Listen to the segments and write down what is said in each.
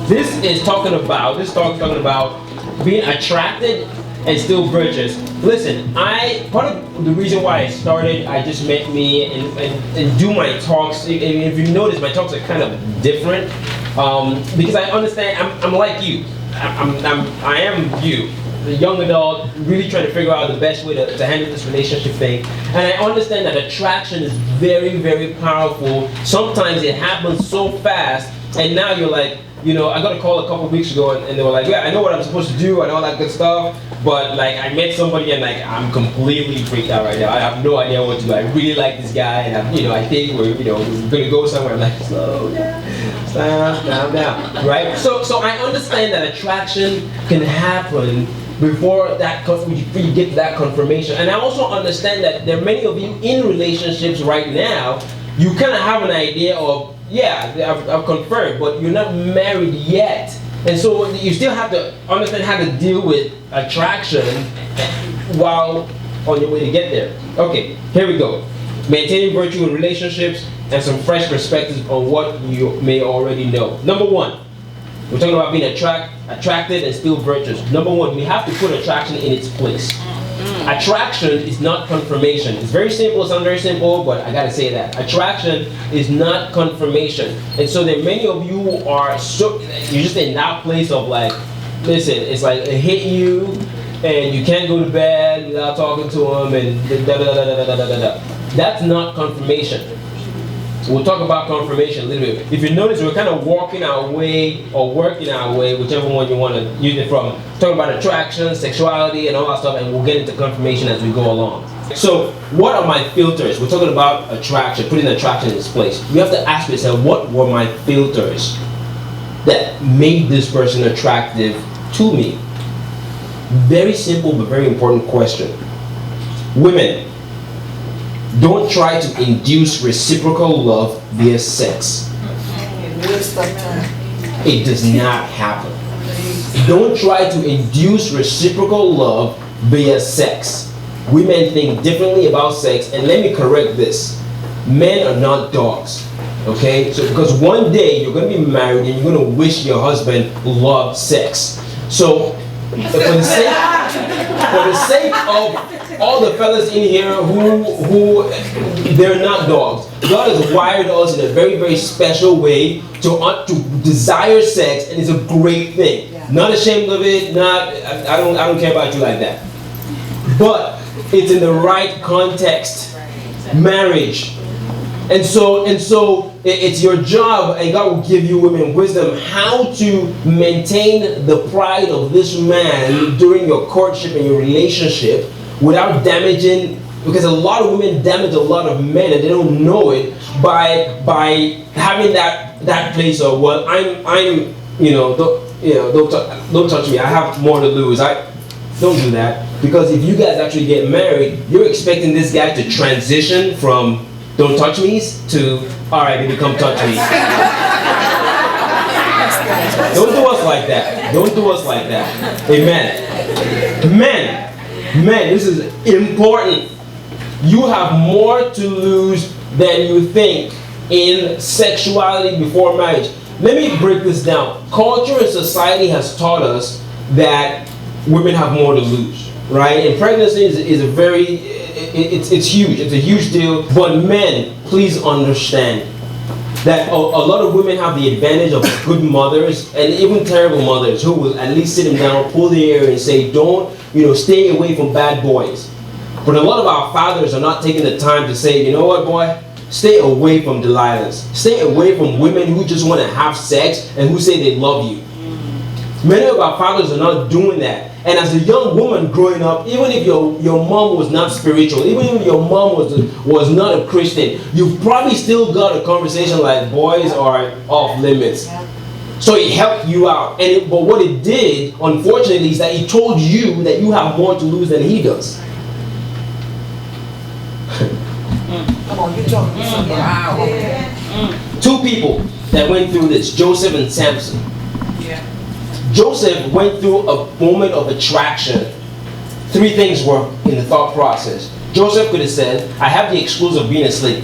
This is talking about being attracted and still virtuous. Listen, part of the reason why I started Ijustmetme and do my talks, if you notice, my talks are kind of different, because I understand I'm like you. I am you, the young adult, really trying to figure out the best way to handle this relationship thing. And I understand that attraction is very, very powerful. Sometimes it happens so fast, and now you're like, I got a call a couple of weeks ago, and they were like, yeah, I know what I'm supposed to do and all that good stuff, but like I met somebody and like I'm completely freaked out right now. I have no idea what to do. I really like this guy, and I think we're gonna go somewhere. I'm like, slow down, calm down, right? So I understand that attraction can happen before you get that confirmation, and I also understand that there are many of you in relationships right now. You kind of have an idea of, yeah, I've confirmed, but you're not married yet. And so you still have to understand how to deal with attraction while on your way to get there. Okay, here we go. Maintaining virtue in relationships and some fresh perspectives on what you may already know. Number one, we're talking about being attracted and still virtuous. Number one, we have to put attraction in its place. Attraction is not confirmation. It's very simple, it sounds very simple, but I gotta say that. Attraction is not confirmation. And so there are many of you who are you're just in that place of like, listen, it's like it hit you and you can't go to bed without talking to them and da da da da da da da da. That's not confirmation. We'll talk about confirmation a little bit. If you notice, we're kind of walking our way or working our way, whichever one you want to use it from. Talking about attraction, sexuality, and all that stuff, and we'll get into confirmation as we go along. So, what are my filters? We're talking about attraction, putting attraction in its place. You have to ask yourself, what were my filters that made this person attractive to me? Very simple but very important question. Women, don't try to induce reciprocal love via sex. It does not happen. Don't try to induce reciprocal love via sex. Women think differently about sex, and let me correct this. Men are not dogs. Okay? So because one day you're going to be married and you're going to wish your husband loved sex. So for the sake of all the fellas in here who they're not dogs. God has wired us in a very, very special way to desire sex, and it's a great thing. Yeah. Not ashamed of it. I don't care about you like that. But it's in the right context, marriage, and so it's your job, and God will give you women wisdom how to maintain the pride of this man during your courtship and your relationship, without damaging, because a lot of women damage a lot of men and they don't know it by having that place of, well, I'm don't touch me, I have more to lose. Don't do that, because if you guys actually get married, you're expecting this guy to transition from don't touch me's to all right, baby, come touch me. Don't do us like that. Don't do us like that. Amen. Men, this is important. You have more to lose than you think in sexuality before marriage. Let me break this down. Culture and society has taught us that women have more to lose, right? And pregnancy is a very, it's huge. It's a huge deal. But men, please understand that a lot of women have the advantage of good mothers and even terrible mothers who will at least sit them down, pull their ear and say, don't, stay away from bad boys. But a lot of our fathers are not taking the time to say, you know what, boy, stay away from Delilahs. Stay away from women who just want to have sex and who say they love you. Many of our fathers are not doing that. And as a young woman growing up, even if your mom was not spiritual, even if your mom was not a Christian, you've probably still got a conversation like boys are off limits. So it helped you out. But what it did, unfortunately, is that it told you that you have more to lose than he does. Come on, you talking Two people that went through this, Joseph and Samson. Joseph went through a moment of attraction. Three things were in the thought process. Joseph could have said, I have the excuse of being a slave.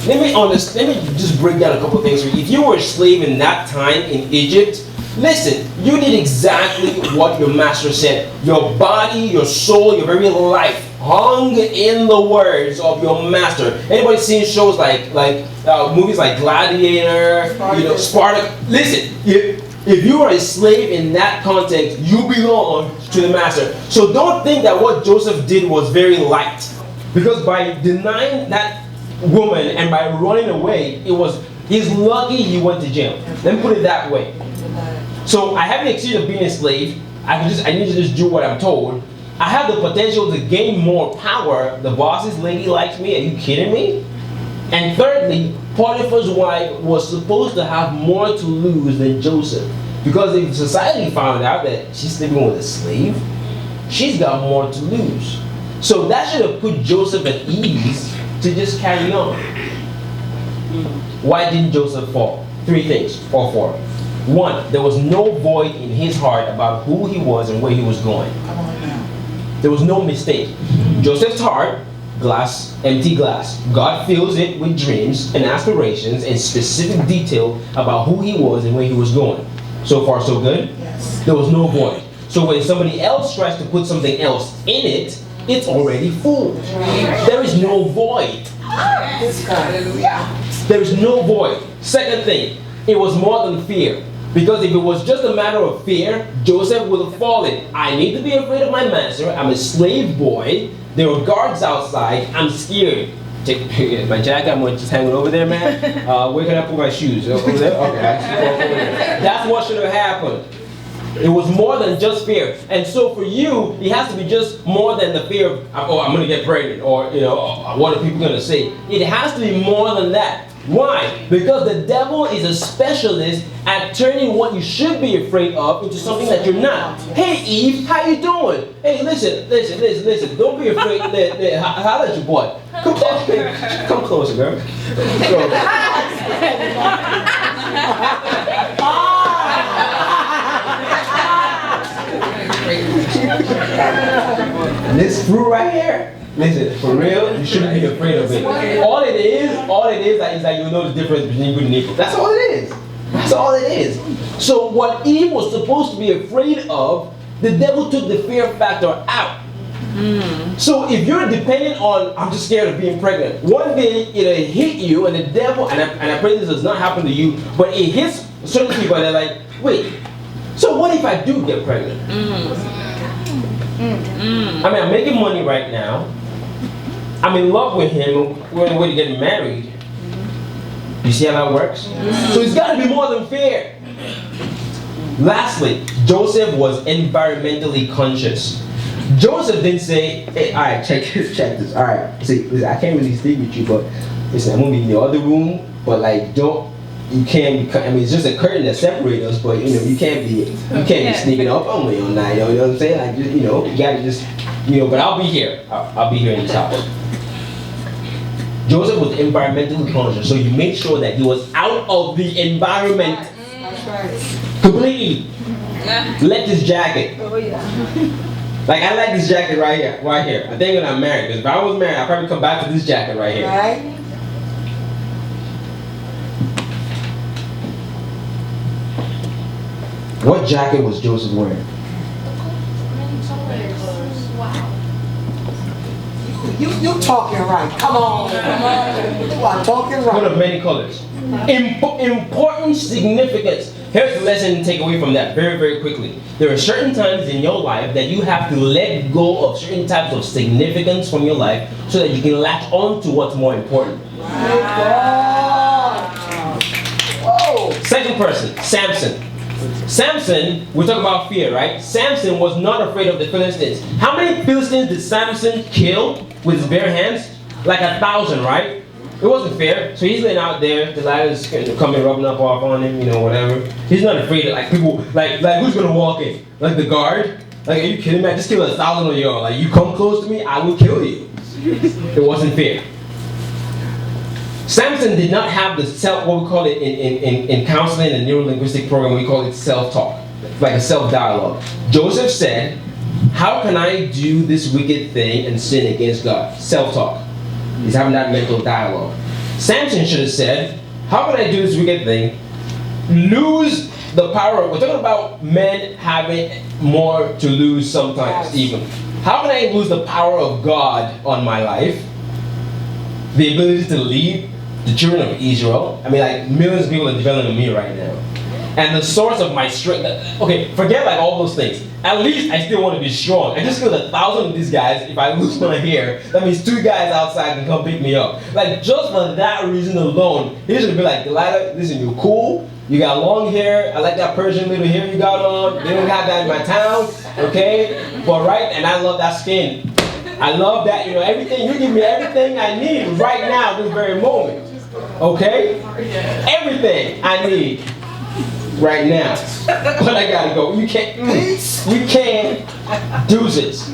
Let me just break down a couple of things for you. If you were a slave in that time in Egypt, Listen, you did exactly what your master said. Your body, your soul, your very life hung in the words of your master. Anybody seen shows like movies like Gladiator, Spartacus? Listen, if you are a slave in that context, you belong to the master. So don't think that what Joseph did was very light, because by denying that woman and by running away, he's lucky he went to jail. Let me put it that way. So I have the experience of being a slave. I need to just do what I'm told. I have the potential to gain more power. The boss's lady likes me. Are you kidding me? And thirdly, Potiphar's wife was supposed to have more to lose than Joseph, because if society found out that she's sleeping with a slave, she's got more to lose. So that should have put Joseph at ease to just carry on. Why didn't Joseph fall? 3 things, or 4. 1, there was no void in his heart about who he was and where he was going. There was no mistake. Joseph's heart, empty glass. God fills it with dreams and aspirations and specific detail about who he was and where he was going. So far, so good? Yes. There was no void. So when somebody else tries to put something else in it, it's already full. There is no void. There is no void. Second thing, it was more than fear. Because if it was just a matter of fear, Joseph would have fallen. I need to be afraid of my master. I'm a slave boy. There are guards outside. I'm scared. Take my jacket. I'm just hanging over there, man. Where can I put my shoes? Over there? Okay. That's what should have happened. It was more than just fear. And so for you, it has to be just more than the fear of, oh, I'm going to get pregnant, or, what are people going to say? It has to be more than that. Why? Because the devil is a specialist at turning what you should be afraid of into something that you're not. Hey, Eve, how you doing? Hey, listen. Don't be afraid. Holla at your boy. Come closer, girl. This fruit right here, listen, for real, you shouldn't be afraid of it. All it is is that you know the difference between good and evil. That's all it is. That's all it is. So what Eve was supposed to be afraid of, the devil took the fear factor out. So if you're dependent on, I'm just scared of being pregnant, one day it'll hit you, and the devil, and I pray this does not happen to you, but it hits certain people and they're like, wait, so what if I do get pregnant? I mean, I'm making money right now. I'm in love with him. We're on the way to getting married. You see how that works? So it's got to be more than fear. Lastly, Joseph was environmentally conscious. Joseph didn't say, hey, all right, check this. All right, see, listen, I can't really sleep with you, but listen, I'm going to be in the other room, but like, you can't be, I mean, it's just a curtain that separates us, but you can't be sneaking up on me all night, you know what I'm saying? Like, you gotta just, but I'll be here. I'll be here in this house. Joseph was environmentally conscious, so you made sure that he was out of the environment completely. Left his jacket. Like, I like this jacket right here. I think when I'm married, because if I was married, I'd probably come back to this jacket right here. Right? What jacket was Joseph wearing? You talking right. Come on. You are talking right. One of many colors. Important significance. Here's the lesson to take away from that very, very quickly. There are certain times in your life that you have to let go of certain types of significance from your life so that you can latch on to what's more important. Wow. Whoa. Second person, Samson. Samson, we're talking about fear, right? Samson was not afraid of the Philistines. How many Philistines did Samson kill with his bare hands? Like 1,000, right? It wasn't fair. So he's laying out there, the ladder's coming, rubbing up off on him, whatever. He's not afraid of people, like who's gonna walk in? Like the guard? Like, are you kidding me? I just killed 1,000 of y'all. Like, you come close to me, I will kill you. It wasn't fair. Samson did not have the what we call it in counseling and neuro-linguistic program, we call it self-talk, like a self-dialogue. Joseph said, how can I do this wicked thing and sin against God? Self-talk. He's having that mental dialogue. Samson should have said, how can I do this wicked thing, lose the power, we're talking about men having more to lose sometimes, Yes. even. How can I lose the power of God on my life? The ability to lead the children of Israel. I mean, like, millions of people are developing me right now. And the source of my strength, okay, forget like all those things. At least I still want to be strong. I just feel 1,000 of these guys, if I lose my hair, that means 2 guys outside can come pick me up. Like, just for that reason alone, he's gonna be like, Delilah, listen, you're cool. You got long hair. I like that Persian little hair you got on. They don't have that in my town, okay? But right, and I love that skin. I love that, everything. You give me everything I need right now, this very moment. Okay? Everything I need right now. But I gotta go. You can't do this.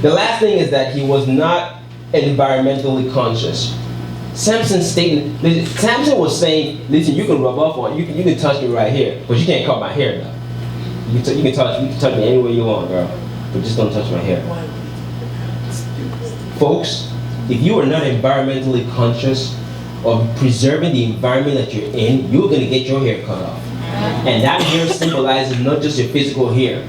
The last thing is that he was not environmentally conscious. Samson was saying, listen, you can rub off on, you can touch me right here, but you can't cut my hair now. You can touch me any way you want, girl, but just don't touch my hair. Folks, if you are not environmentally conscious of preserving the environment that you're in, you're gonna get your hair cut off. And that hair symbolizes not just your physical hair.